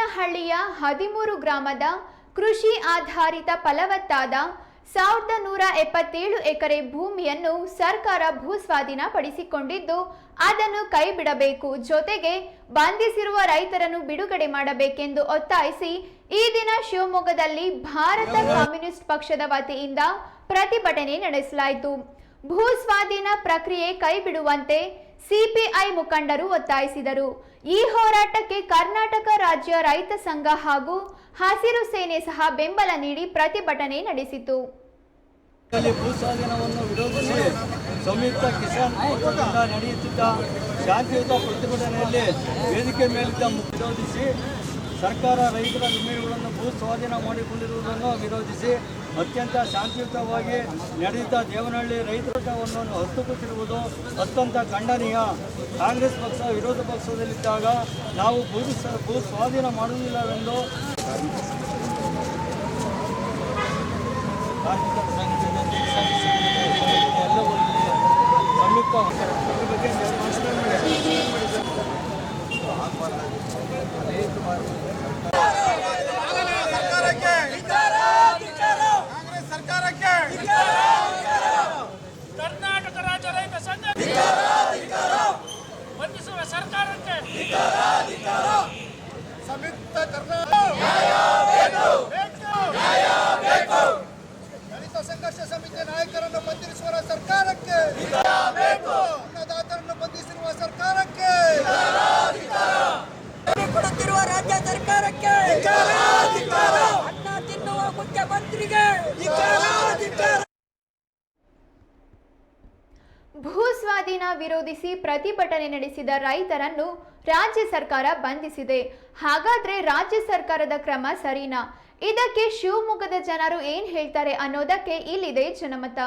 ಲಿಂಗನಹಳ್ಳಿಯ 13 ಗ್ರಾಮದ ಕೃಷಿ ಆಧಾರಿತ ಫಲವತ್ತಾದ 1177 ಎಕರೆ ಭೂಮಿಯನ್ನು ಸರ್ಕಾರ ಭೂಸ್ವಾಧೀನ ಪಡಿಸಿಕೊಂಡಿದ್ದು ಅದನ್ನು ಕೈಬಿಡಬೇಕು, ಜೊತೆಗೆ ಬಂಧಿಸಿರುವ ರೈತರನ್ನು ಬಿಡುಗಡೆ ಮಾಡಬೇಕೆಂದು ಒತ್ತಾಯಿಸಿ ಈ ದಿನ ಶಿವಮೊಗ್ಗದಲ್ಲಿ ಭಾರತ ಕಮ್ಯುನಿಸ್ಟ್ ಪಕ್ಷದ ವತಿಯಿಂದ ಪ್ರತಿಭಟನೆ ನಡೆಸಲಾಯಿತು. ಭೂಸ್ವಾಧೀನ ಪ್ರಕ್ರಿಯೆ ಕೈಬಿಡುವಂತೆ ಸಿಪಿಐ ಮುಖಂಡರು ಒತ್ತಾಯಿಸಿದರು. ಈ ಹೋರಾಟಕ್ಕೆ ಕರ್ನಾಟಕ ರಾಜ್ಯ ರೈತ ಸಂಘ ಹಾಗೂ ಹಸಿರು ಸೇನೆ ಸಹ ಬೆಂಬಲ ನೀಡಿ ಪ್ರತಿಭಟನೆ ನಡೆಸಿತು. ಭೂಸ್ವಾಧೀನವನ್ನು ವಿರೋಧಿಸಿ ಸಂಯುಕ್ತ ಕಿಸಾನ್ ಮೋರ್ಚಾದಿಂದ ನಡೆಯುತ್ತಿದ್ದ ಶಾಂತಿಯುತ ಪ್ರತಿಭಟನೆಯಲ್ಲಿ ವೇದಿಕೆ ಮೇಲಿದ್ದ ವಿರೋಧಿಸಿ ಸರ್ಕಾರ ರೈತರ ಜಮೀನುಗಳನ್ನು ಭೂ ಸ್ವಾಧೀನ ಮಾಡಿಕೊಂಡಿರುವುದನ್ನು ವಿರೋಧಿಸಿ ಅತ್ಯಂತ ಶಾಂತಿಯುತವಾಗಿ ನಡೆಯುತ್ತ ದೇವನಹಳ್ಳಿ ರೈತರವನ್ನು ಹಸ್ತುಪಟ್ಟಿರುವುದು ಅತ್ಯಂತ ಖಂಡನೀಯ. ಕಾಂಗ್ರೆಸ್ ಪಕ್ಷ ವಿರೋಧ ಪಕ್ಷದಲ್ಲಿದ್ದಾಗ ನಾವು ಭೂ ಸ್ವಾಧೀನ ಮಾಡುವುದಿಲ್ಲವೆಂದು ಕಾರ್ಮಿಕರ ಸಂಘದಿಂದ ಎಲ್ಲವೂ ಸಂಯುಕ್ತ ಬಗ್ಗೆ ಕರ್ನಾಟಕ ರಾಜ್ಯ ರೈತ ಸಂಘ ಬಂಧಿಸುವ ಸರ್ಕಾರಕ್ಕೆ ಸಂಯುಕ್ತ ದಲಿತ ಸಂಘರ್ಷ ಸಮಿತಿಯ ನಾಯಕರನ್ನು ಬಂಧಿಸುವ ಸರ್ಕಾರಕ್ಕೆ, ಅನ್ನದಾತರನ್ನು ಬಂಧಿಸಿರುವ ಸರ್ಕಾರಕ್ಕೆ, ಕೊಡುತ್ತಿರುವ ರಾಜ್ಯ ಸರ್ಕಾರಕ್ಕೆ, ಅನ್ನ ತಿನ್ನುವ ಮುಖ್ಯಮಂತ್ರಿಗೆ. ಭೂಸ್ವಾಧೀನ ವಿರೋಧಿಸಿ ಪ್ರತಿಭಟನೆ ನಡೆಸಿದ ರೈತರನ್ನು ರಾಜ್ಯ ಸರ್ಕಾರ ಬಂಧಿಸಿದೆ. ಹಾಗಾದ್ರೆ ರಾಜ್ಯ ಸರ್ಕಾರದ ಕ್ರಮ ಸರಿನಾ? ಇದಕ್ಕೆ ಶಿವಮೊಗ್ಗದ ಜನರು ಏನ್ ಹೇಳ್ತಾರೆ ಅನ್ನೋದಕ್ಕೆ ಇಲ್ಲಿದೆ ಜನಮತ.